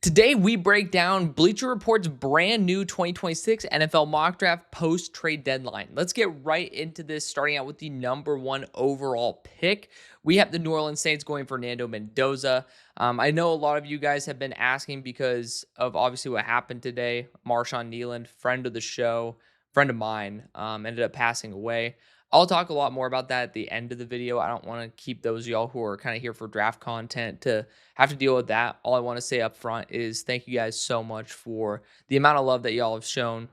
Today, we break down Bleacher Report's brand new 2026 NFL mock draft post trade deadline. Let's get right into this, starting out with the number one overall pick. We have the New Orleans Saints going Fernando Mendoza. I know a lot of you guys have been asking because of obviously what happened today. Marshawn Kneeland, friend of the show, friend of mine, ended up passing away. I'll talk a lot more about that at the end of the video. I don't want to keep those of y'all who are kind of here for draft content to have to deal with that. All I want to say up front is thank you guys so much for the amount of love that y'all have shown.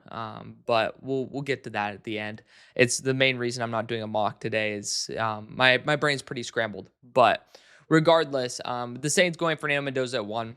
But we'll get to that at the end. It's the main reason I'm not doing a mock today. Is my brain's pretty scrambled. But regardless, the Saints going Fernando Mendoza at 1.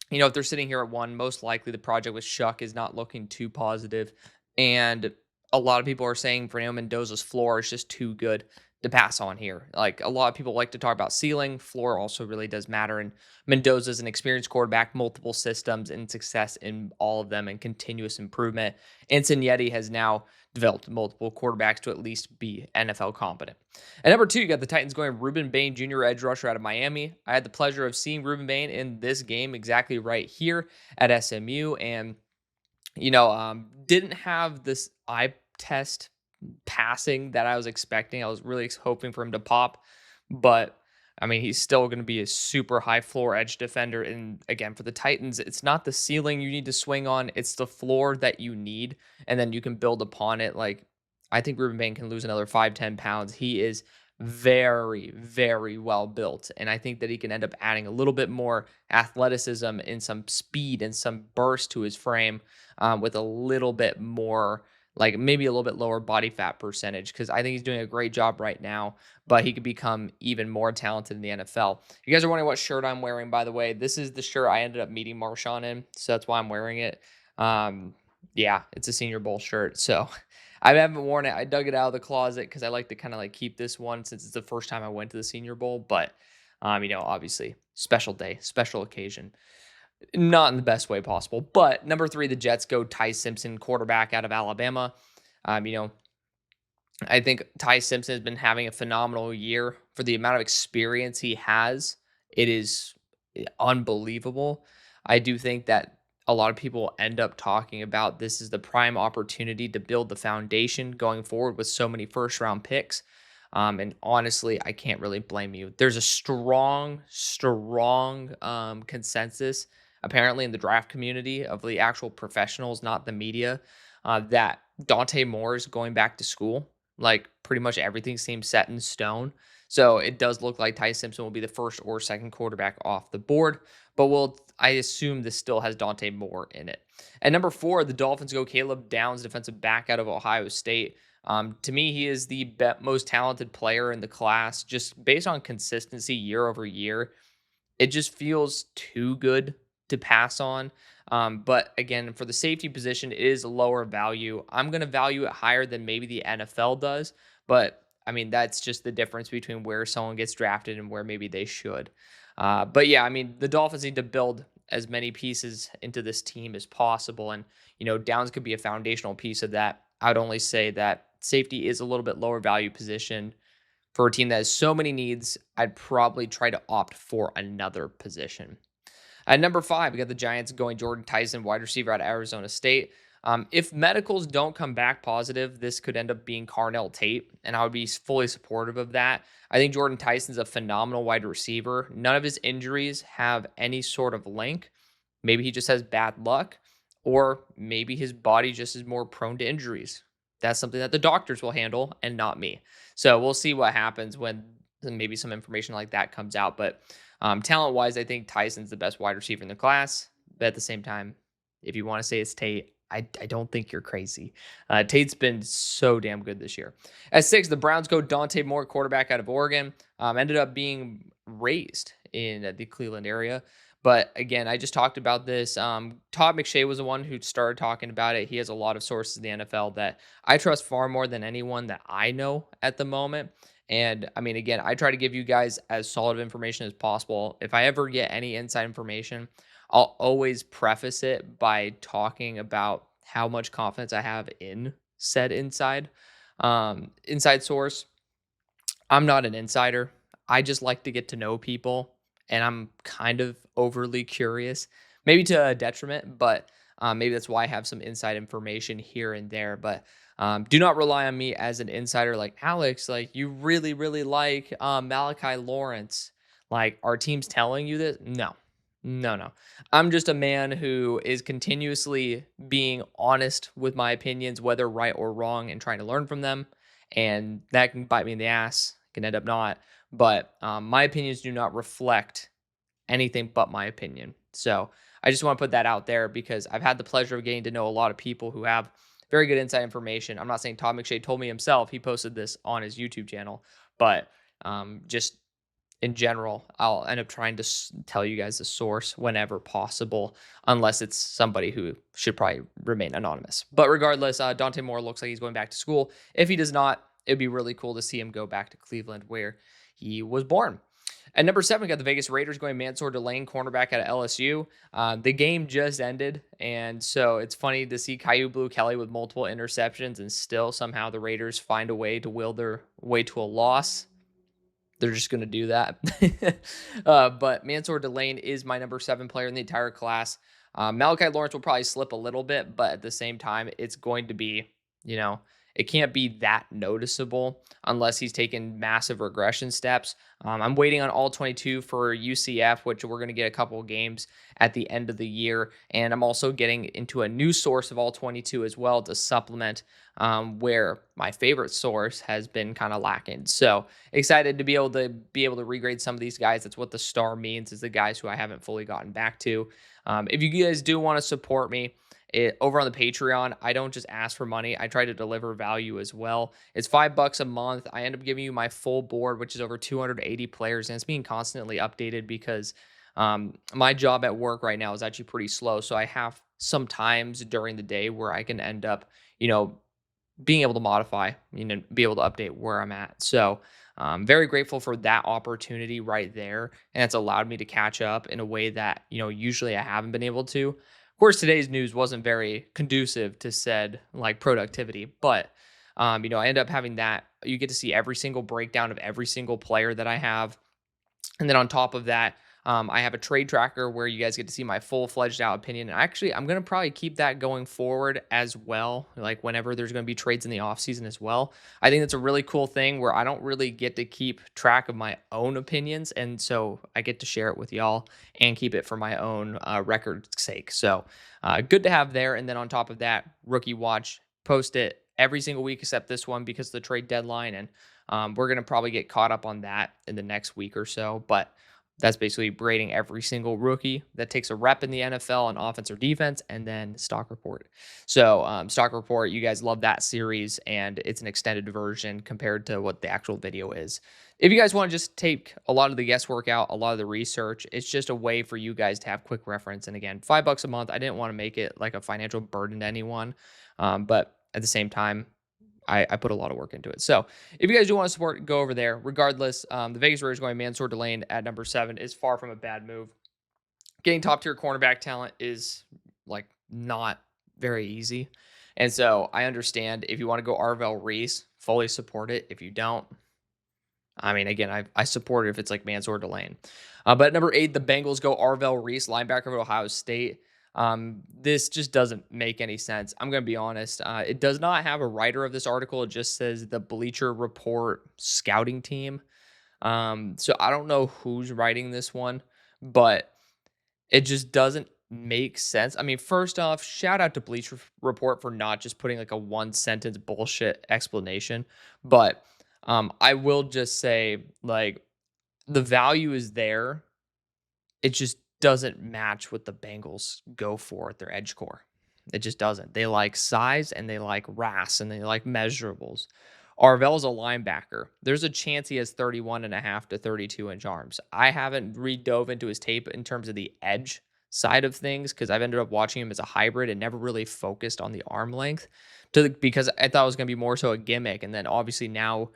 If they're sitting here at 1, most likely the project with Shuck is not looking too positive. And a lot of people are saying Fernando Mendoza's floor is just too good to pass on here. Like, a lot of people like to talk about ceiling. Floor also really does matter. And Mendoza's an experienced quarterback, multiple systems, and success in all of them, and continuous improvement. Yeti has now developed multiple quarterbacks to at least be NFL competent. At number 2, you got the Titans going Ruben Bain, junior edge rusher out of Miami. I had the pleasure of seeing Ruben Bain in this game exactly right here at SMU, and didn't have this eye test passing that I was expecting. I was really hoping for him to pop, but I mean, he's still going to be a super high floor edge defender. And again, for the Titans, it's not the ceiling you need to swing on, it's the floor that you need, and then you can build upon it. Like, I think Ruben Bain can lose another 5-10 pounds. He is very, very well built, and I think that he can end up adding a little bit more athleticism and some speed and some burst to his frame, with a little bit more, like maybe a little bit lower body fat percentage, because I think he's doing a great job right now, but he could become even more talented in the NFL. You guys are wondering what shirt I'm wearing, by the way. This is the shirt I ended up meeting Marshawn in, so that's why I'm wearing it. Yeah, it's a Senior Bowl shirt, so I haven't worn it. I dug it out of the closet because I like to kind of like keep this one since it's the first time I went to the Senior Bowl, but obviously special day, special occasion. Not in the best way possible. But number 3, the Jets go Ty Simpson, quarterback out of Alabama. I think Ty Simpson has been having a phenomenal year for the amount of experience he has. It is unbelievable. I do think that a lot of people end up talking about this is the prime opportunity to build the foundation going forward with so many first round picks. And honestly, I can't really blame you. There's a strong consensus, apparently, in the draft community of the actual professionals, not the media, that Dante Moore is going back to school. Like, pretty much everything seems set in stone. So it does look like Ty Simpson will be the first or second quarterback off the board, but I assume this still has Dante Moore in it. At number 4, the Dolphins go Caleb Downs, defensive back out of Ohio State. To me, he is the most talented player in the class, just based on consistency year over year. It just feels too good to pass on. But again, for the safety position, it is a lower value. I'm going to value it higher than maybe the NFL does. But I mean, that's just the difference between where someone gets drafted and where maybe they should. But yeah, I mean, the Dolphins need to build as many pieces into this team as possible. And, Downs could be a foundational piece of that. I would only say that safety is a little bit lower value position. For a team that has so many needs, I'd probably try to opt for another position. At number 5, we got the Giants going Jordan Tyson, wide receiver out of Arizona State. If medicals don't come back positive, this could end up being Carnell Tate, and I would be fully supportive of that. I think Jordan Tyson's a phenomenal wide receiver. None of his injuries have any sort of link. Maybe he just has bad luck, or maybe his body just is more prone to injuries. That's something that the doctors will handle and not me. So we'll see what happens when maybe some information like that comes out. But talent-wise, I think Tyson's the best wide receiver in the class. But at the same time, if you want to say it's Tate, I don't think you're crazy. Tate's been so damn good this year. At 6, the Browns go Dante Moore, quarterback out of Oregon. Ended up being raised in the Cleveland area. But again, I just talked about this. Todd McShay was the one who started talking about it. He has a lot of sources in the NFL that I trust far more than anyone that I know at the moment. And I mean, again, I try to give you guys as solid information as possible. If I ever get any inside information, I'll always preface it by talking about how much confidence I have in said inside source. I'm not an insider. I just like to get to know people, and I'm kind of overly curious. maybe to a detriment, but maybe that's why I have some inside information here and there. But do not rely on me as an insider like Alex, like you really, really like Malachi Lawrence. Like, our team's telling you this? No, no, no. I'm just a man who is continuously being honest with my opinions, whether right or wrong, and trying to learn from them. And that can bite me in the ass, can end up not. But my opinions do not reflect anything but my opinion. So I just want to put that out there because I've had the pleasure of getting to know a lot of people who have very good inside information. I'm not saying Todd McShay told me himself. He posted this on his YouTube channel, but just in general, I'll end up trying to tell you guys the source whenever possible, unless it's somebody who should probably remain anonymous. But regardless, Dante Moore looks like he's going back to school. If he does not, it'd be really cool to see him go back to Cleveland where he was born. At number 7, we got the Vegas Raiders going Mansour Delane, cornerback out of LSU. The game just ended, and so it's funny to see Caillou Blue Kelly with multiple interceptions, and still somehow the Raiders find a way to will their way to a loss. They're just going to do that. But Mansour Delane is my number 7 player in the entire class. Malachi Lawrence will probably slip a little bit, but at the same time, it's going to be, it can't be that noticeable unless he's taken massive regression steps. I'm waiting on all 22 for UCF, which we're going to get a couple of games at the end of the year. And I'm also getting into a new source of all 22 as well to supplement where my favorite source has been kind of lacking. So excited to be able to regrade some of these guys. That's what the star means, is the guys who I haven't fully gotten back to. If you guys do want to support me, over on the Patreon, I don't just ask for money. I try to deliver value as well. It's $5 a month. I end up giving you my full board, which is over 280 players, and it's being constantly updated because my job at work right now is actually pretty slow. So I have some times during the day where I can end up, being able to modify, be able to update where I'm at. So very grateful for that opportunity right there. And it's allowed me to catch up in a way that, usually I haven't been able to. Of course, today's news wasn't very conducive to said like productivity, but I end up having that. You get to see every single breakdown of every single player that I have. And then on top of that, I have a trade tracker where you guys get to see my full-fledged out opinion. And actually, I'm going to probably keep that going forward as well, like whenever there's going to be trades in the offseason as well. I think that's a really cool thing where I don't really get to keep track of my own opinions. And so I get to share it with y'all and keep it for my own record's sake. So good to have there. And then on top of that, Rookie Watch, post it every single week except this one because of the trade deadline. And we're going to probably get caught up on that in the next week or so. But that's basically grading every single rookie that takes a rep in the NFL on offense or defense, and then Stock Report. So Stock Report, you guys love that series, and it's an extended version compared to what the actual video is. If you guys want to just take a lot of the guesswork out, a lot of the research, it's just a way for you guys to have quick reference. And again, $5 a month. I didn't want to make it like a financial burden to anyone, but at the same time, I put a lot of work into it. So if you guys do want to support, go over there. Regardless, the Vegas Raiders going Mansour Delane at number 7 is far from a bad move. Getting top tier cornerback talent is like not very easy. And so I understand if you want to go Arvell Reese, fully support it. If you don't, I mean, again, I support it if it's like Mansour Delane. But at number 8, the Bengals go Arvell Reese, linebacker of Ohio State. This just doesn't make any sense. I'm going to be honest. It does not have a writer of this article. It just says the Bleacher Report scouting team. So I don't know who's writing this one, but it just doesn't make sense. I mean, first off, shout out to Bleacher Report for not just putting like a 1-sentence bullshit explanation. But I will just say, like, the value is there. It just doesn't match what the Bengals go for at their edge core. It just doesn't. They like size and they like RAS and they like measurables. Arvell's a linebacker. There's a chance he has 31.5 to 32-inch arms. I haven't redove into his tape in terms of the edge side of things because I've ended up watching him as a hybrid and never really focused on the arm length because I thought it was going to be more so a gimmick. And then obviously now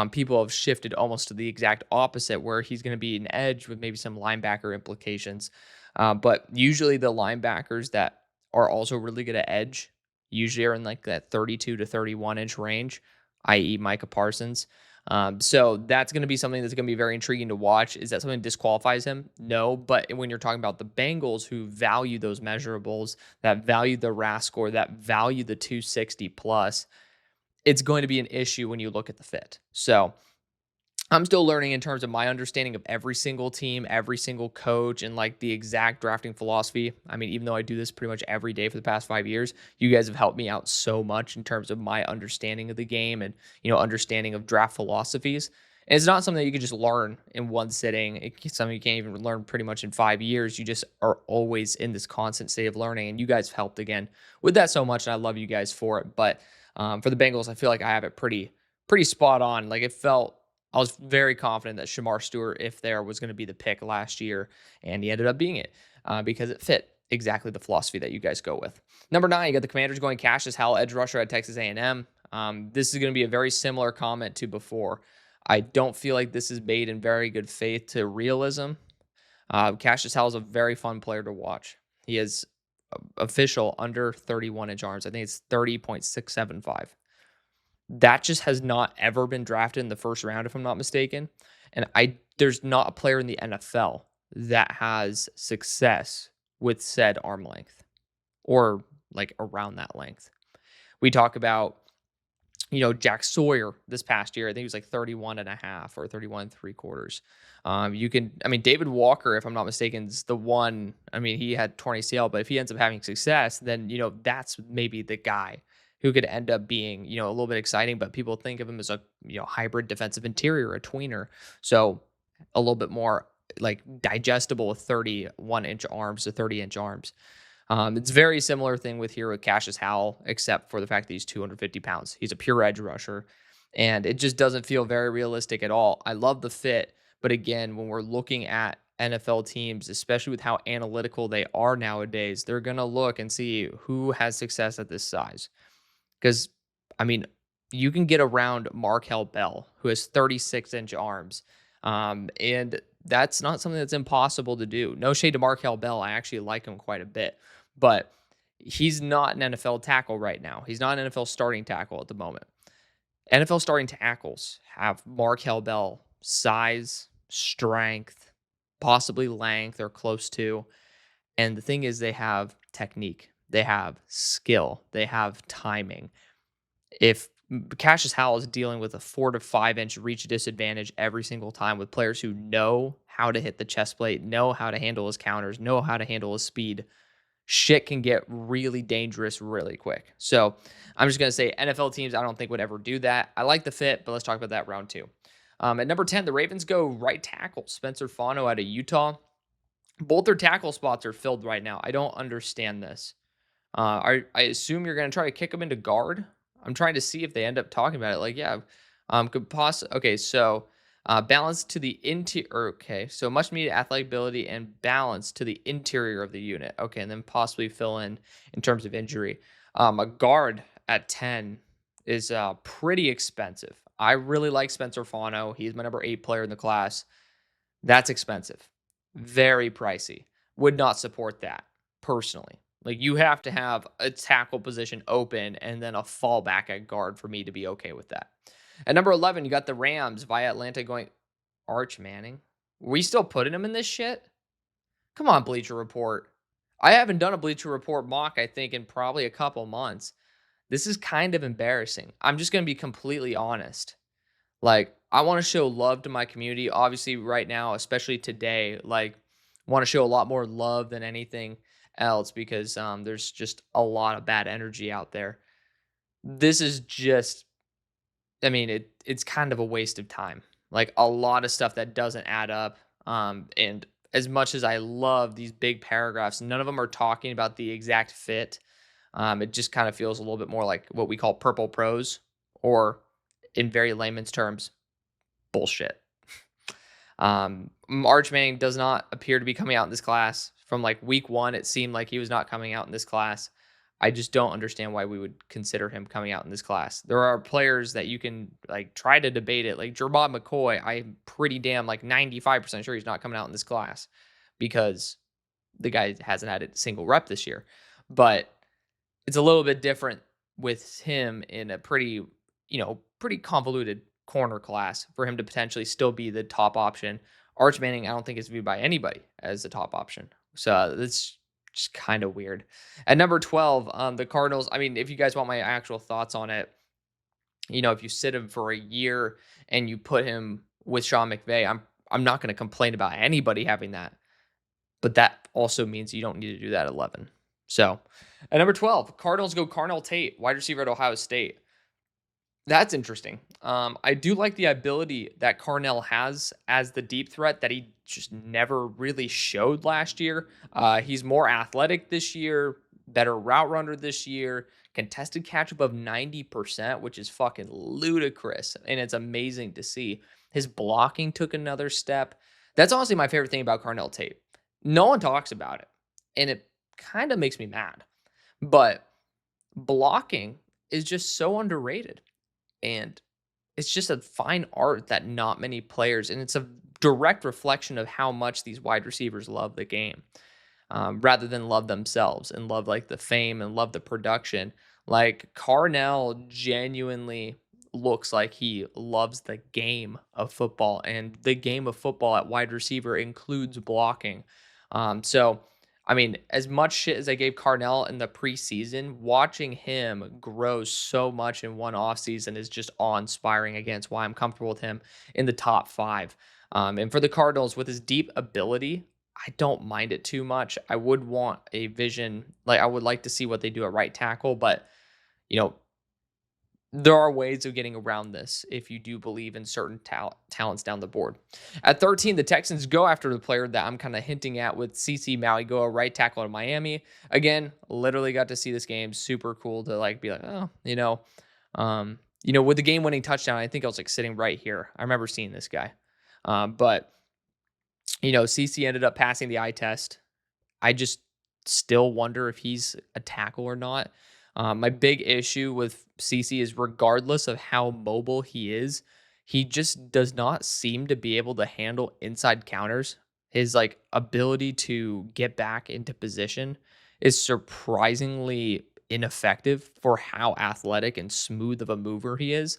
people have shifted almost to the exact opposite where he's going to be an edge with maybe some linebacker implications. But usually the linebackers that are also really good at edge usually are in like that 32 to 31-inch range, i.e. Micah Parsons. So that's going to be something that's going to be very intriguing to watch. Is that something that disqualifies him? No. But when you're talking about the Bengals who value those measurables, that value the RAS score, that value the 260 plus, it's going to be an issue when you look at the fit. So I'm still learning in terms of my understanding of every single team, every single coach, and like the exact drafting philosophy. I mean, even though I do this pretty much every day for the past 5 years, you guys have helped me out so much in terms of my understanding of the game and, understanding of draft philosophies. And it's not something that you can just learn in one sitting. It's something you can't even learn pretty much in 5 years. You just are always in this constant state of learning. And you guys have helped again with that so much. And I love you guys for it. But for the Bengals, I feel like I have it pretty spot on. Like I was very confident that Shamar Stewart, if there, was going to be the pick last year, and he ended up being it because it fit exactly the philosophy that you guys go with. Number 9, you got the Commanders going Cassius Howell, edge rusher at Texas A&M. This is going to be a very similar comment to before. I don't feel like this is made in very good faith to realism. Cassius Howell is a very fun player to watch. He is official under 31-inch arms. I think it's 30.675. That just has not ever been drafted in the first round, if I'm not mistaken. And there's not a player in the NFL that has success with said arm length or like around that length. We talk about, Jack Sawyer this past year. I think he was like 31 and a half or 31 and 3/4. David Walker, if I'm not mistaken, is the one. I mean, he had torn ACL, but if he ends up having success, then, that's maybe the guy who could end up being, a little bit exciting, but people think of him as a, hybrid defensive interior, a tweener. So a little bit more like digestible with 31-inch arms to 30-inch arms. It's very similar thing with Cassius Howell, except for the fact that he's 250 pounds. He's a pure edge rusher, and it just doesn't feel very realistic at all. I love the fit, but again, when we're looking at NFL teams, especially with how analytical they are nowadays, they're going to look and see who has success at this size. Because, you can get around Markel Bell, who has 36-inch arms. And that's not something that's impossible to do. No shade to Markel Bell. I actually like him quite a bit. But he's not an NFL tackle right now. He's not an NFL starting tackle at the moment. NFL starting tackles have Markel Bell size, strength, possibly length or close to. And the thing is, they have technique. They have skill. They have timing. If Cassius Howell is dealing with a 4 to 5-inch reach disadvantage every single time with players who know how to hit the chest plate, know how to handle his counters, know how to handle his speed, shit can get really dangerous really quick. So I'm just going to say NFL teams, I don't think would ever do that. I like the fit, but let's talk about that round 2. At number 10, the Ravens go right tackle, Spencer Fano out of Utah. Both their tackle spots are filled right now. I don't understand this. I assume you're going to try to kick him into guard. I'm trying to see if they end up talking about it. Like, yeah, okay, so balance to the interior. Okay, so much needed athletic ability and balance to the interior of the unit. Okay, and then possibly fill in terms of injury. A guard at 10 is pretty expensive. I really like Spencer Fano. He's my number 8 player in the class. That's expensive. Very pricey. Would not support that personally. Like, you have to have a tackle position open and then a fallback at guard for me to be okay with that. At number 11, you got the Rams via Atlanta going Arch Manning. We still putting him in this shit? Come on, Bleacher Report. I haven't done a Bleacher Report mock, I think, in probably a couple months. This is kind of embarrassing. I'm just going to be completely honest. Like, I want to show love to my community. Obviously, right now, especially today, like, want to show a lot more love than anything else because there's just a lot of bad energy out there. This is just, it's kind of a waste of time. Like, a lot of stuff that doesn't add up. And as much as I love these big paragraphs, none of them are talking about the exact fit. It just kind of feels a little bit more like what we call purple prose, or in very layman's terms, bullshit. Arch Manning does not appear to be coming out in this class. From like week 1, it seemed like he was not coming out in this class. I just don't understand why we would consider him coming out in this class. There are players that you can like try to debate it. Like Jermod McCoy, I'm pretty damn like 95% sure he's not coming out in this class because the guy hasn't had a single rep this year. But it's a little bit different with him in a pretty convoluted corner class for him to potentially still be the top option. Arch Manning, I don't think is viewed by anybody as the top option. So that's just kind of weird. At number 12, the Cardinals, I mean, if you guys want my actual thoughts on it, if you sit him for a year and you put him with Sean McVay, I'm not going to complain about anybody having that. But that also means you don't need to do that at 11. So at number 12, Cardinals go Carnell Tate, wide receiver at Ohio State. That's interesting. I do like the ability that Carnell has as the deep threat that he just never really showed last year. He's more athletic this year, better route runner this year, contested catch above 90%, which is fucking ludicrous. And it's amazing to see. His blocking took another step. That's honestly my favorite thing about Carnell Tate. No one talks about it, and it kind of makes me mad. But blocking is just so underrated. And it's just a fine art that not many players, and it's a direct reflection of how much these wide receivers love the game, rather than love themselves and love like the fame and love the production. Like Carnell genuinely looks like he loves the game of football, and the game of football at wide receiver includes blocking. So I mean, as much shit as I gave Carnell in the preseason, watching him grow so much in one offseason is just awe-inspiring. Again, it's why I'm comfortable with him in the top 5. And for the Cardinals, with his deep ability, I don't mind it too much. I would want a vision, like I would like to see what they do at right tackle, but you know, there are ways of getting around this if you do believe in certain talents down the board. At 13, the Texans go after the player that I'm kind of hinting at with CC Maui, go a right tackle to Miami. Again, literally got to see this game. Super cool to like be like, oh, with the game-winning touchdown, I think I was like sitting right here. I remember seeing this guy. But CC ended up passing the eye test. I just still wonder if he's a tackle or not. My big issue with CC is regardless of how mobile he is, he just does not seem to be able to handle inside counters. His like ability to get back into position is surprisingly ineffective for how athletic and smooth of a mover he is.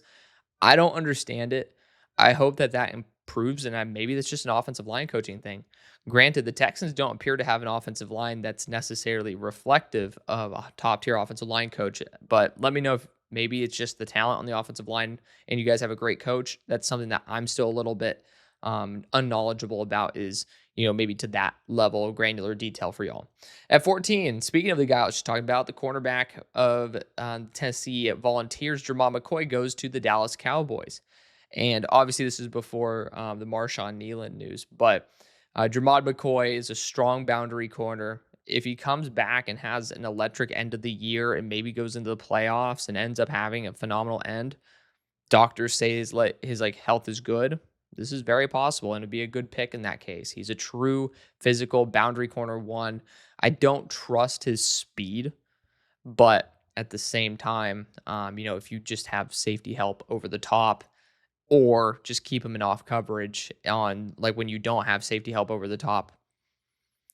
I don't understand it. I hope that improves, and maybe that's just an offensive line coaching thing. Granted, the Texans don't appear to have an offensive line that's necessarily reflective of a top-tier offensive line coach, but let me know if maybe it's just the talent on the offensive line and you guys have a great coach. That's something that I'm still a little bit unknowledgeable about, is maybe to that level of granular detail for y'all. At 14, speaking of the guy I was just talking about, the cornerback of Tennessee Volunteers, Jermod McCoy, goes to the Dallas Cowboys. And obviously this is before the Marshawn Kneeland news, but Jermod McCoy is a strong boundary corner. If he comes back and has an electric end of the year and maybe goes into the playoffs and ends up having a phenomenal end, doctors say his health is good. This is very possible, and it'd be a good pick in that case. He's a true physical boundary corner 1. I don't trust his speed, but at the same time, if you just have safety help over the top, or just keep him in off coverage on like when you don't have safety help over the top,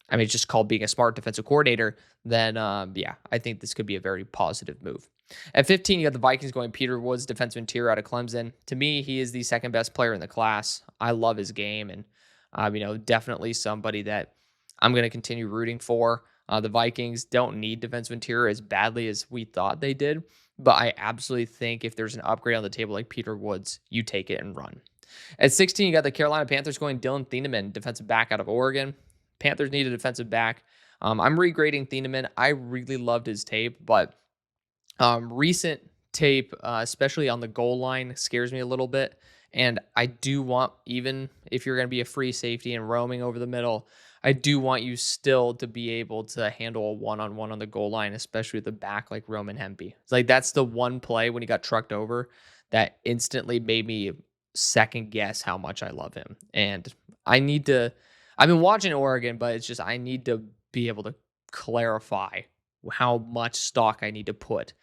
I mean, it's just called being a smart defensive coordinator, then I think this could be a very positive move. At 15, you got the Vikings going Peter Woods, defensive interior out of Clemson. To me, he is the second best player in the class. I love his game, and definitely somebody that I'm going to continue rooting for. The Vikings don't need defensive interior as badly as we thought they did, but I absolutely think if there's an upgrade on the table like Peter Woods, you take it and run. At 16, you got the Carolina Panthers going Dylan Thieneman, defensive back out of Oregon. Panthers need a defensive back. I'm regrading Thieneman. I really loved his tape, but recent tape, especially on the goal line, scares me a little bit. And I do want, even if you're going to be a free safety and roaming over the middle, I do want you still to be able to handle a one-on-one on the goal line, especially with the back like Roman Hempe. It's like that's the one play when he got trucked over that instantly made me second guess how much I love him. And I've been watching Oregon, but it's just I need to be able to clarify how much stock I need to put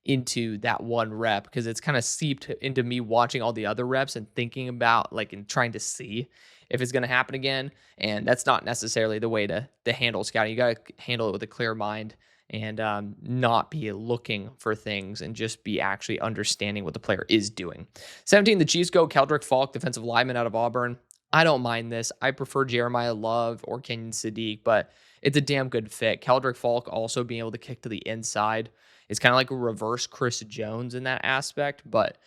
into that one rep, because it's kind of seeped into me watching all the other reps and thinking about and trying to see if it's going to happen again. And that's not necessarily the way to handle scouting. You got to handle it with a clear mind and not be looking for things and just be actually understanding what the player is doing. 17, the Chiefs go Keldrick Falk, defensive lineman out of Auburn. I don't mind this. I prefer Jeremiah Love or Kenyon Sadiq, but it's a damn good fit. Keldrick Falk also being able to kick to the inside. It's kind of like a reverse Chris Jones in that aspect, but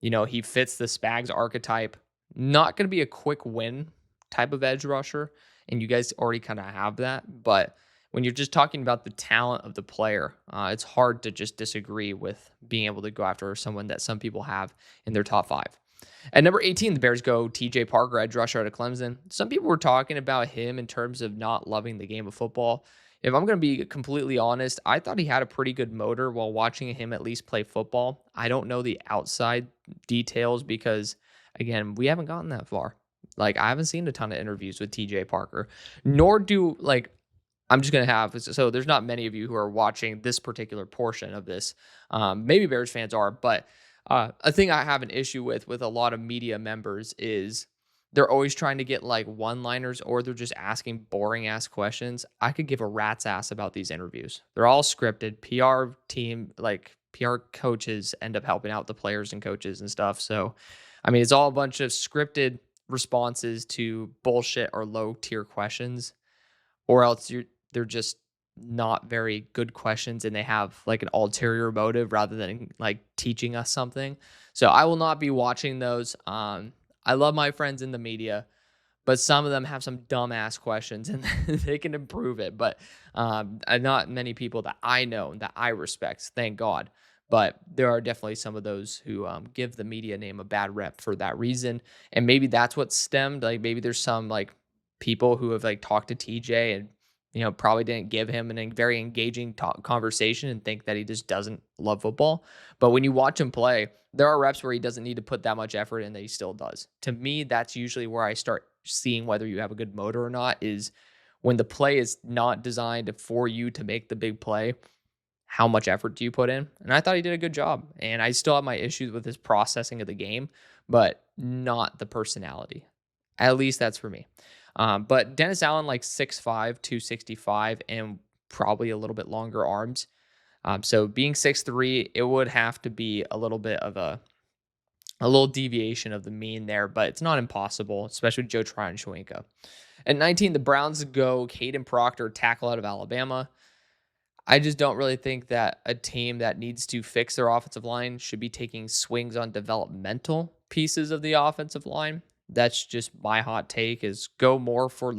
he fits the Spags archetype. Not going to be a quick win type of edge rusher, and you guys already kind of have that. But when you're just talking about the talent of the player, it's hard to just disagree with being able to go after someone that some people have in their top 5. At number 18, the Bears go TJ Parker, edge rusher out of Clemson. Some people were talking about him in terms of not loving the game of football. If I'm going to be completely honest, I thought he had a pretty good motor while watching him at least play football. I don't know the outside details because, again, we haven't gotten that far. Like, I haven't seen a ton of interviews with TJ Parker, nor do, I'm just going to have, so there's not many of you who are watching this particular portion of this. Maybe Bears fans are, but a thing I have an issue with a lot of media members is they're always trying to get one-liners, or they're just asking boring ass questions. I could give a rat's ass about these interviews. They're all scripted. PR team, PR coaches end up helping out the players and coaches and stuff. So, I mean, it's all a bunch of scripted responses to bullshit or low tier questions, or else they're just not very good questions and they have an ulterior motive rather than teaching us something. So I will not be watching those. I love my friends in the media, but some of them have some dumbass questions and they can improve it. But not many people that I know that I respect, thank God. But there are definitely some of those who give the media name a bad rep for that reason. And maybe that's what stemmed. Maybe there's some people who have talked to TJ and probably didn't give him a very engaging conversation and think that he just doesn't love football. But when you watch him play, there are reps where he doesn't need to put that much effort in that he still does. To me, that's usually where I start seeing whether you have a good motor or not, is when the play is not designed for you to make the big play. How much effort do you put in? And I thought he did a good job. And I still have my issues with his processing of the game, but not the personality. At least that's for me. But Dennis Allen, 6'5", 265, and probably a little bit longer arms. So being 6'3", it would have to be a little bit of a little deviation of the mean there, but it's not impossible, especially with Joe Tryon-Shoyinka. At 19, the Browns go Caden Proctor, tackle out of Alabama. I just don't really think that a team that needs to fix their offensive line should be taking swings on developmental pieces of the offensive line. That's just my hot take, is go more for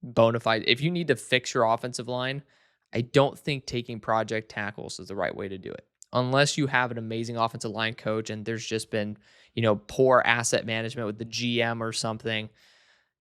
bona fide. If you need to fix your offensive line, I don't think taking project tackles is the right way to do it. Unless you have an amazing offensive line coach and there's just been, poor asset management with the GM or something,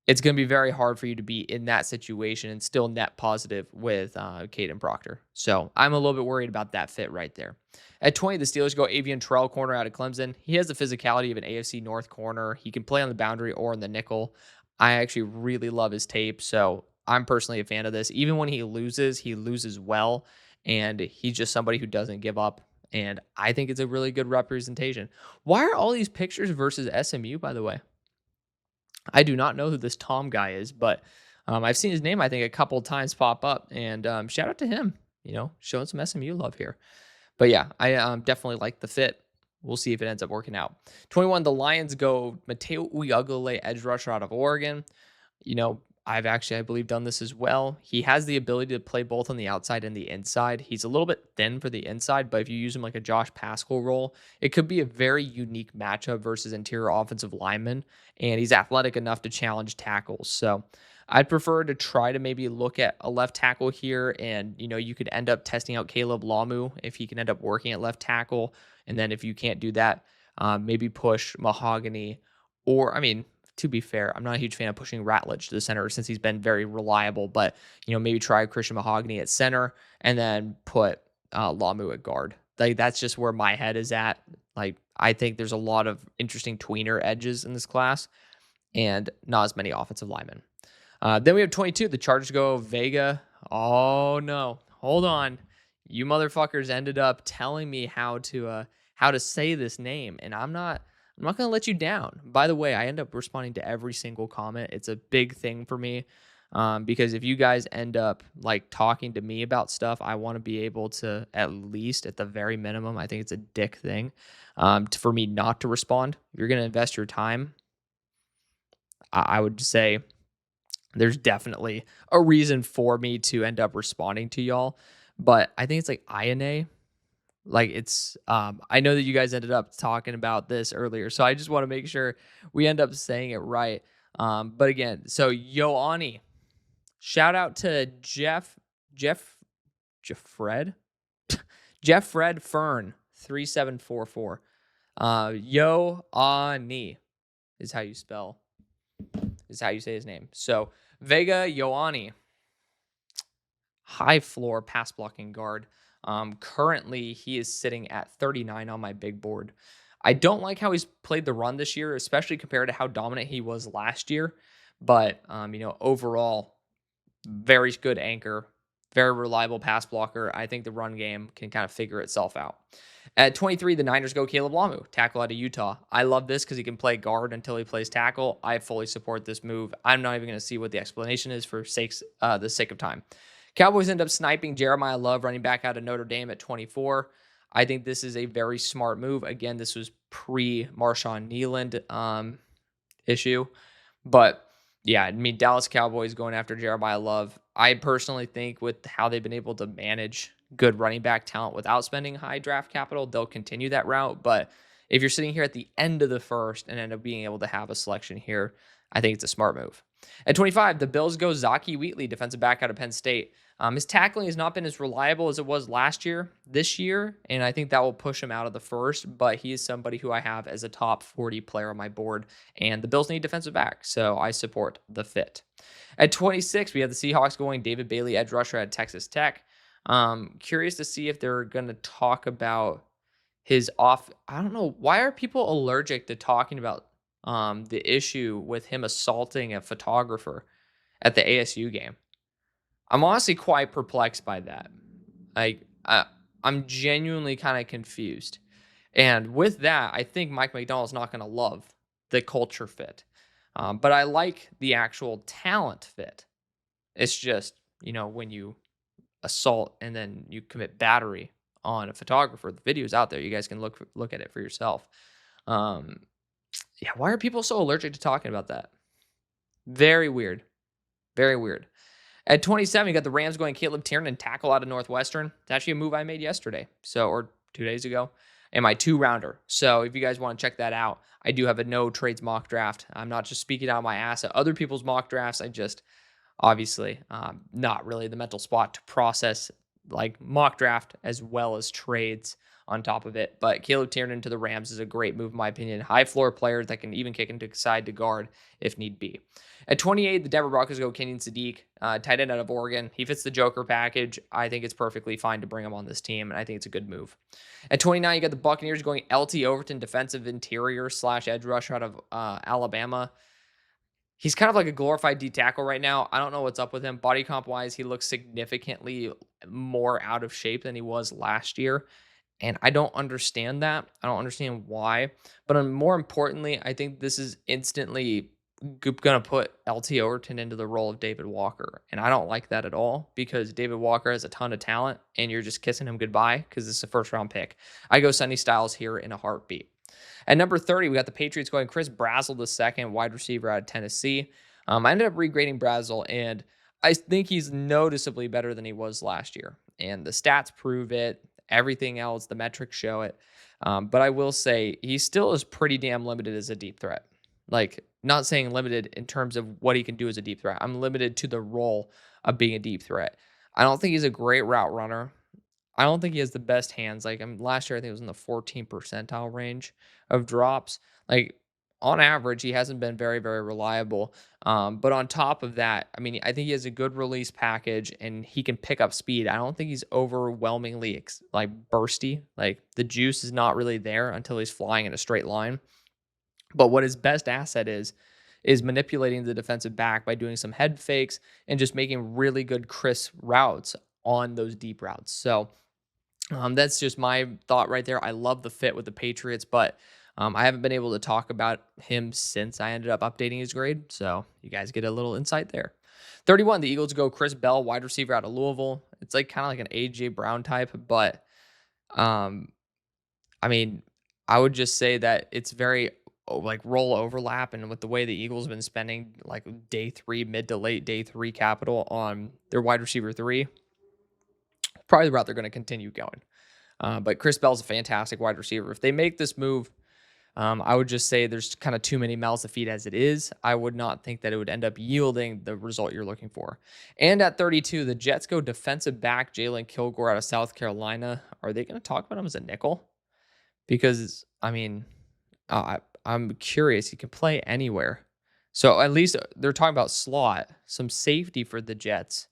it's going to be very hard for you to be in that situation and still net positive with Caden Proctor. So I'm a little bit worried about that fit right there. At 20, the Steelers go Avian Terrell, corner out of Clemson. He has the physicality of an AFC North corner. He can play on the boundary or in the nickel. I actually really love his tape, so I'm personally a fan of this. Even when he loses well, and he's just somebody who doesn't give up, and I think it's a really good representation. Why are all these pictures versus SMU, by the way? I do not know who this Tom guy is, but I've seen his name, I think, a couple times pop up, and shout out to him, showing some SMU love here. But yeah, I definitely like the fit. We'll see if it ends up working out. 21, the Lions go Mateo Uyagale, edge rusher out of Oregon. I've actually, I believe, done this as well. He has the ability to play both on the outside and the inside. He's a little bit thin for the inside, but if you use him like a Josh Paschal role, it could be a very unique matchup versus interior offensive linemen, and he's athletic enough to challenge tackles. So I'd prefer to try to maybe look at a left tackle here, and you could end up testing out Caleb Lamu if he can end up working at left tackle, and then if you can't do that, maybe push Mahogany, or to be fair, I'm not a huge fan of pushing Ratledge to the center since he's been very reliable, but maybe try Christian Mahogany at center and then put Lamu at guard. That's just where my head is at. I think there's a lot of interesting tweener edges in this class and not as many offensive linemen. Then we have 22. The Chargers go Vega. Oh no, hold on. You motherfuckers ended up telling me how to say this name, and I'm not going to let you down. By the way, I end up responding to every single comment. It's a big thing for me. Because if you guys end up like talking to me about stuff, I want to be able to, at least at the very minimum, I think it's a dick thing, for me not to respond. If you're going to invest your time, I would say there's definitely a reason for me to end up responding to y'all. But I think it's like INA. Like it's I know that you guys ended up talking about this earlier, so I just want to make sure we end up saying it right. But again, so Yoani, shout out to Jeff Fred Jeff Fred Fern 3744. Yo Ani is how you spell is how you say his name. So Vega Yoani, high floor pass blocking guard. Currently, he is sitting at 39 on my big board. I don't like how he's played the run this year, especially compared to how dominant he was last year. But overall, very good anchor, very reliable pass blocker. I think the run game can kind of figure itself out. At 23, the Niners go Caleb Lamu, tackle out of Utah. I love this because he can play guard until he plays tackle. I fully support this move. I'm not even going to see what the explanation is for the sake of time. Cowboys end up sniping Jeremiah Love, running back out of Notre Dame at 24. I think this is a very smart move. Again, this was pre-Marshawn Kneeland issue. But yeah, I mean, Dallas Cowboys going after Jeremiah Love. I personally think with how they've been able to manage good running back talent without spending high draft capital, they'll continue that route. But if you're sitting here at the end of the first and end up being able to have a selection here, I think it's a smart move. At 25, the Bills go Zaki Wheatley, defensive back out of Penn State. His tackling has not been as reliable as it was this year, and I think that will push him out of the first, but he is somebody who I have as a top 40 player on my board, and the Bills need defensive back, so I support the fit. At 26, we have the Seahawks going David Bailey, edge rusher at Texas Tech. Curious to see if they're going to talk about his off. I don't know. Why are people allergic to talking about the issue with him assaulting a photographer at the ASU game? I'm honestly quite perplexed by that. I'm genuinely kind of confused. And with that, I think Mike McDonald's not going to love the culture fit. But I like the actual talent fit. It's just, when you assault and then you commit battery on a photographer, the video's out there. You guys can look at it for yourself. Yeah, why are people so allergic to talking about that? Very weird. Very weird. At 27, you got the Rams going Caleb Tiernan, tackle out of Northwestern. It's actually a move I made yesterday, or 2 days ago, and my 2-rounder. So if you guys want to check that out, I do have a no trades mock draft. I'm not just speaking out of my ass at other people's mock drafts. I just, obviously, not really the mental spot to process like mock draft as well as trades on top of it. But Caleb Tiernan to the Rams is a great move, in my opinion. High floor player that can even kick into side to guard if need be. At 28, the Denver Broncos go Kenyon Sadiq, tight end out of Oregon. He fits the Joker package. I think it's perfectly fine to bring him on this team, and I think it's a good move. At 29, you got the Buccaneers going LT Overton, defensive interior / edge rusher out of Alabama. He's kind of like a glorified D tackle right now. I don't know what's up with him. Body comp wise, he looks significantly more out of shape than he was last year. And I don't understand that. I don't understand why. But more importantly, I think this is instantly going to put LT Overton into the role of David Walker. And I don't like that at all because David Walker has a ton of talent and you're just kissing him goodbye because this is a first round pick. I go Sonny Styles here in a heartbeat. At number 30, we got the Patriots going Chris Brazzell II, wide receiver out of Tennessee. I ended up regrading Brazzell, and I think he's noticeably better than he was last year. And the stats prove it. Everything else, the metrics show it. But I will say he still is pretty damn limited as a deep threat. Like, not saying limited in terms of what he can do as a deep threat. I'm limited to the role of being a deep threat. I don't think he's a great route runner. I don't think he has the best hands. Like, last year, I think it was in the 14 percentile range of drops. Like, on average, he hasn't been very, very reliable. But on top of that, I mean, I think he has a good release package and he can pick up speed. I don't think he's overwhelmingly bursty. Like, the juice is not really there until he's flying in a straight line. But what his best asset is manipulating the defensive back by doing some head fakes and just making really good crisp routes on those deep routes. So that's just my thought right there. I love the fit with the Patriots, but I haven't been able to talk about him since I ended up updating his grade. So you guys get a little insight there. 31, the Eagles go Chris Bell, wide receiver out of Louisville. It's like kind of like an AJ Brown type, but um, I mean, I would just say that it's very like roll overlap, and with the way the Eagles have been spending like day three, mid to late day three capital on their wide receiver three, probably the route they're going to continue going. But Chris Bell's a fantastic wide receiver. If they make this move, I would just say there's kind of too many mouths to feed as it is. I would not think that it would end up yielding the result you're looking for. And at 32, the Jets go defensive back Jalen Kilgore out of South Carolina. Are they going to talk about him as a nickel? Because, I mean, I'm curious. He can play anywhere. So at least they're talking about slot, some safety for the Jets.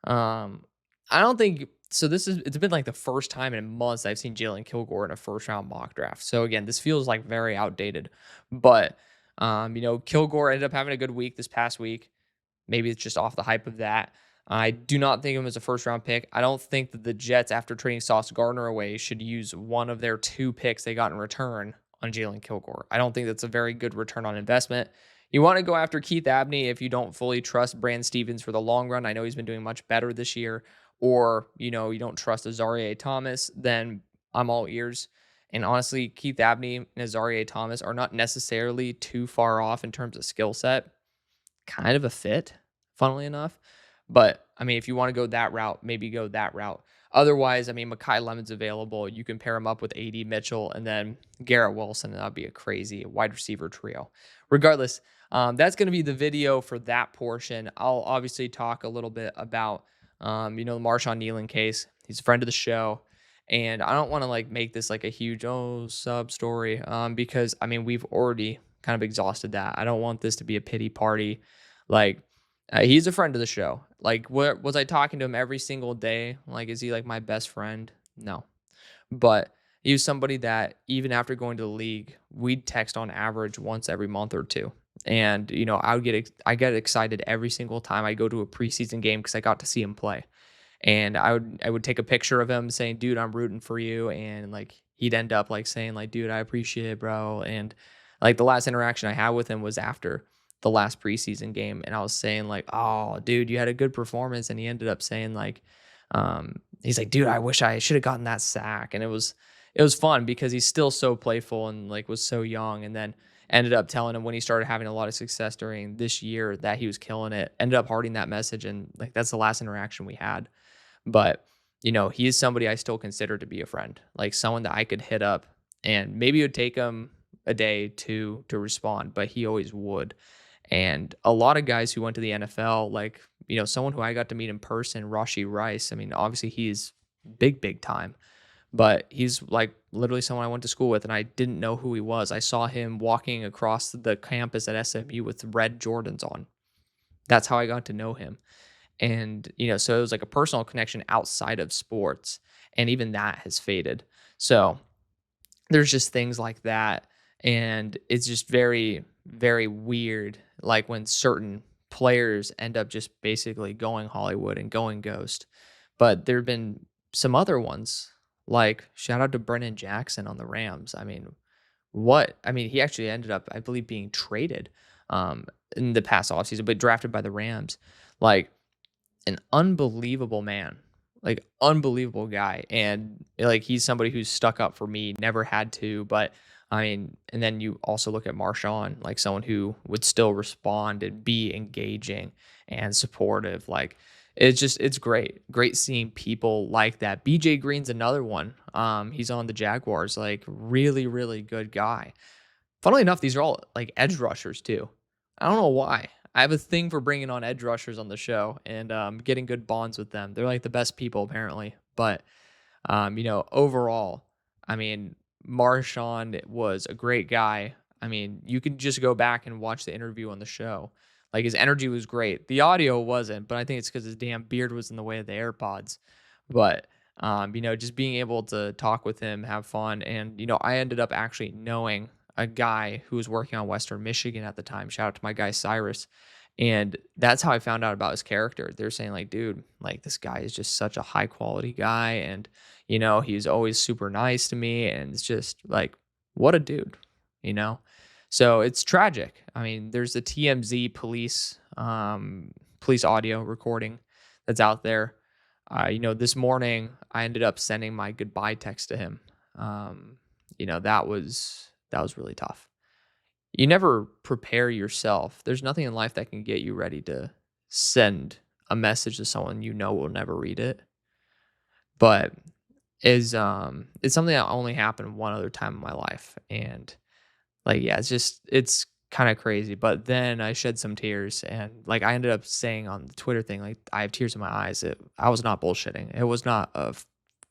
I don't think so. It's been like the first time in months I've seen Jalen Kilgore in a first round mock draft. So again, this feels like very outdated. But Kilgore ended up having a good week this past week. Maybe it's just off the hype of that. I do not think of him as a first round pick. I don't think that the Jets, after trading Sauce Gardner away, should use one of their 2 picks they got in return on Jalen Kilgore. I don't think that's a very good return on investment. You want to go after Keith Abney if you don't fully trust Brand Stevens for the long run. I know he's been doing much better this year. Or, you don't trust Azareye'h Thomas, then I'm all ears. And honestly, Keith Abney and Azareye'h Thomas are not necessarily too far off in terms of skill set. Kind of a fit, funnily enough. But, I mean, if you want to go that route, maybe go that route. Otherwise, I mean, Mekhi Lemon's available. You can pair him up with A.D. Mitchell and then Garrett Wilson, and that'd be a crazy wide receiver trio. Regardless, that's going to be the video for that portion. I'll obviously talk a little bit about, the Marshawn Kneeland case. He's a friend of the show. And I don't want to like make this like a huge, sub story, because, I mean, we've already kind of exhausted that. I don't want this to be a pity party. Like, he's a friend of the show. Like, what was I talking to him every single day? Like, is he like my best friend? No. But he was somebody that even after going to the league, we'd text on average once every month or two. And, I get excited every single time I go to a preseason game because I got to see him play. And I would take a picture of him saying, dude, I'm rooting for you. And like, he'd end up like saying like, dude, I appreciate it, bro. And like the last interaction I had with him was after the last preseason game. And I was saying like, oh, dude, you had a good performance. And he ended up saying like, he's like, dude, I wish I should have gotten that sack. And it was fun because he's still so playful and like was so young. And then ended up telling him when he started having a lot of success during this year that he was killing it, ended up hearting that message. And like, that's the last interaction we had. But, he is somebody I still consider to be a friend, like someone that I could hit up and maybe it would take him a day to respond, but he always would. And a lot of guys who went to the NFL, like, someone who I got to meet in person, Rashee Rice, I mean, obviously he's big time, but he's like literally someone I went to school with and I didn't know who he was. I saw him walking across the campus at SMU with red Jordans on. That's how I got to know him. And, so it was like a personal connection outside of sports. And even that has faded. So there's just things like that. And it's just very, very weird. Like when certain players end up just basically going Hollywood and going ghost. But there have been some other ones, like shout out to Brennan Jackson on the Rams. I mean, he actually ended up, I believe, being traded in the past offseason, but drafted by the Rams. Like, an unbelievable man, like unbelievable guy. And like, he's somebody who's stuck up for me, never had to, but I mean, and then you also look at Marshawn, like someone who would still respond and be engaging and supportive. Like it's great seeing people like that. BJ Green's another one. He's on the Jaguars, like really, really good guy. Funnily enough, these are all like edge rushers too. I don't know why. I have a thing for bringing on edge rushers on the show and getting good bonds with them. They're like the best people apparently. But overall, I mean, Marshawn was a great guy. I mean, you can just go back and watch the interview on the show. Like his energy was great. The audio wasn't, but I think it's because his damn beard was in the way of the AirPods. But just being able to talk with him, have fun, and I ended up actually knowing a guy who was working on Western Michigan at the time. Shout out to my guy Cyrus. And that's how I found out about his character. They're saying like, dude, like this guy is just such a high quality guy. And, he's always super nice to me. And it's just like, what a dude, So it's tragic. I mean, there's the TMZ police audio recording that's out there. This morning I ended up sending my goodbye text to him. That was really tough. You never prepare yourself. There's nothing in life that can get you ready to send a message to someone you know will never read it. But it's something that only happened one other time in my life. And like, yeah, it's kind of crazy. But then I shed some tears, and like I ended up saying on the Twitter thing, like, I have tears in my eyes. I was not bullshitting. It was not a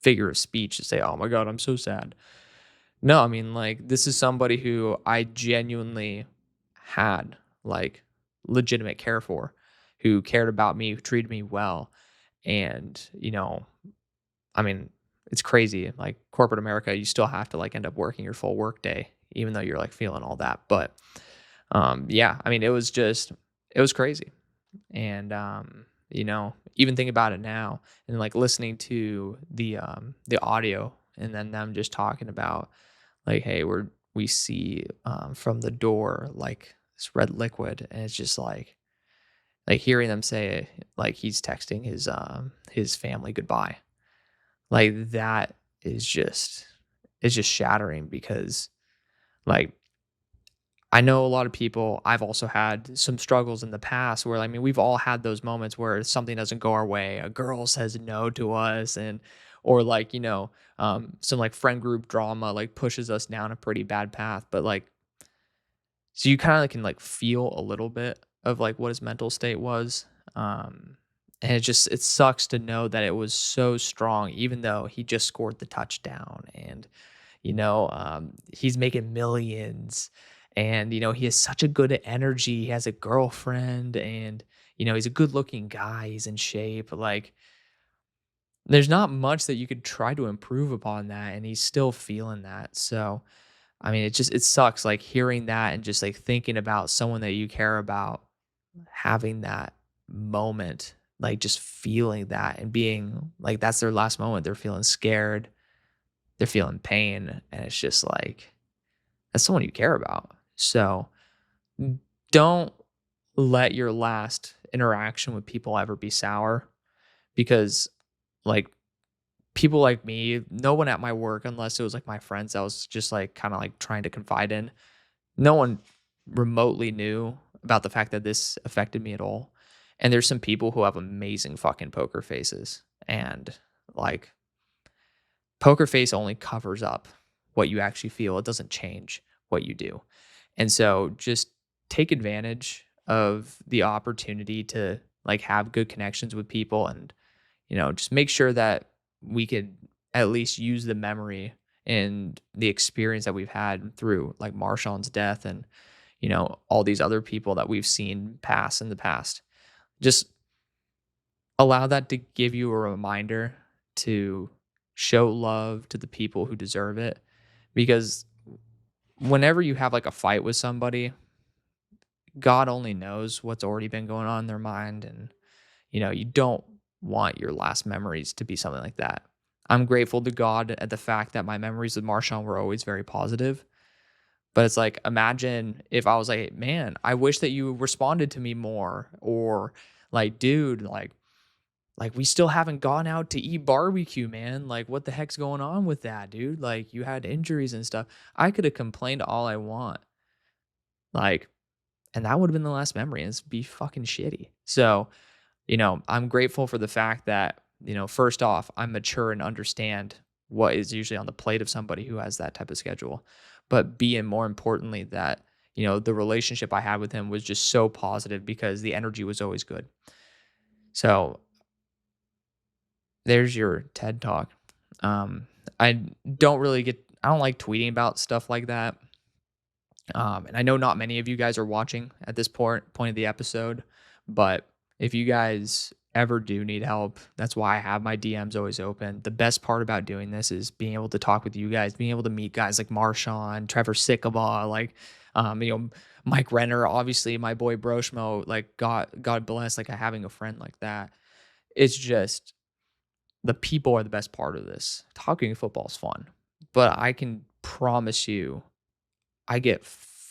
figure of speech to say, "Oh my god, I'm so sad." No, I mean, like, this is somebody who I genuinely had, like, legitimate care for, who cared about me, who treated me well. And, I mean, it's crazy. Like, corporate America, you still have to, like, end up working your full work day, even though you're, like, feeling all that. But, yeah, I mean, it was crazy. And, even think about it now and, like, listening to the audio and then them just talking about, like, hey, we see from the door like this red liquid, and it's just like hearing them say like he's texting his family goodbye. Like that is just it's just shattering because like I know a lot of people. I've also had some struggles in the past where, I mean, we've all had those moments where something doesn't go our way. A girl says no to us, and or like some like friend group drama like pushes us down a pretty bad path. But like, so you kind of can like feel a little bit of like what his mental state was. And it sucks to know that it was so strong, even though he just scored the touchdown and he's making millions, and he has such a good energy. He has a girlfriend, and he's a good looking guy. He's in shape. Like, there's not much that you could try to improve upon that, and he's still feeling that. So I mean, it sucks, like, hearing that and just, like, thinking about someone that you care about having that moment, like, just feeling that and being like, that's their last moment. They're feeling scared, they're feeling pain, and it's just like, that's someone you care about. So, don't let your last interaction with people ever be sour, because, like, people like me, no one at my work, unless it was, like, my friends I was just, like, kinda, like, trying to confide in, no one remotely knew about the fact that this affected me at all. And there's some people who have amazing fucking poker faces, and, like, poker face only covers up what you actually feel. It doesn't change what you do. And so just take advantage of the opportunity to like have good connections with people, and just make sure that we could at least use the memory and the experience that we've had through like Marshawn's death, and all these other people that we've seen pass in the past. Just allow that to give you a reminder to show love to the people who deserve it, because whenever you have like a fight with somebody, God only knows what's already been going on in their mind. And you don't want your last memories to be something like that. I'm grateful to God at the fact that my memories with Marshawn were always very positive. But it's like, imagine if I was like, man, I wish that you responded to me more, or like, dude, like we still haven't gone out to eat barbecue, man. Like, what the heck's going on with that, dude? Like, you had injuries and stuff. I could have complained all I want. Like, and that would have been the last memory, and it's be fucking shitty. So, I'm grateful for the fact that, first off, I'm mature and understand what is usually on the plate of somebody who has that type of schedule. But being more importantly, that, the relationship I had with him was just so positive because the energy was always good. So there's your TED talk. Um, I don't like tweeting about stuff like that. And I know not many of you guys are watching at this point of the episode, but if you guys ever do need help, that's why I have my DMs always open. The best part about doing this is being able to talk with you guys, being able to meet guys like Marshawn, Trevor Sikkema, like, Mike Renner, obviously my boy Broshmo, like God bless, like having a friend like that. It's just the people are the best part of this. Talking football is fun, but I can promise you I get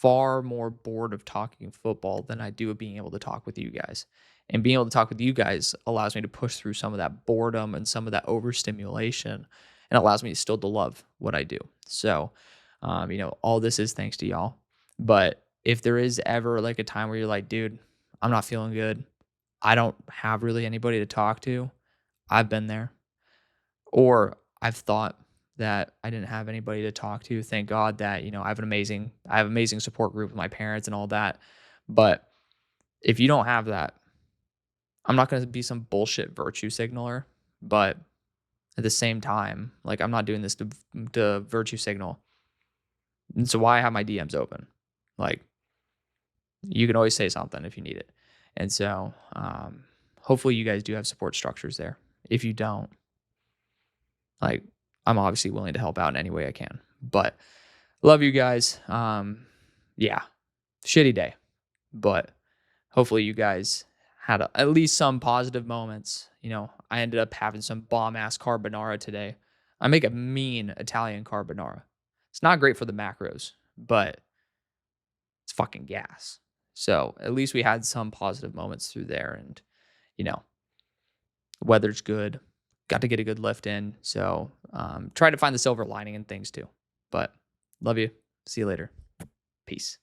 far more bored of talking football than I do of being able to talk with you guys. And being able to talk with you guys allows me to push through some of that boredom and some of that overstimulation, and allows me still to love what I do. So, all this is thanks to y'all. But if there is ever like a time where you're like, dude, I'm not feeling good, I don't have really anybody to talk to, I've been there. Or I've thought that I didn't have anybody to talk to. Thank God that, I have amazing support group with my parents and all that. But if you don't have that, I'm not going to be some bullshit virtue signaler, but at the same time, like I'm not doing this to virtue signal. And so why have my DMs open? Like you can always say something if you need it. And so hopefully you guys do have support structures there. If you don't, like I'm obviously willing to help out in any way I can. But love you guys. Yeah, shitty day, but hopefully you guys had at least some positive moments. I ended up having some bomb ass carbonara today. I make a mean Italian carbonara. It's not great for the macros, but it's fucking gas. So at least we had some positive moments through there, and you know, weather's good. Got to get a good lift in. So try to find the silver lining in things too. But love you. See you later. Peace.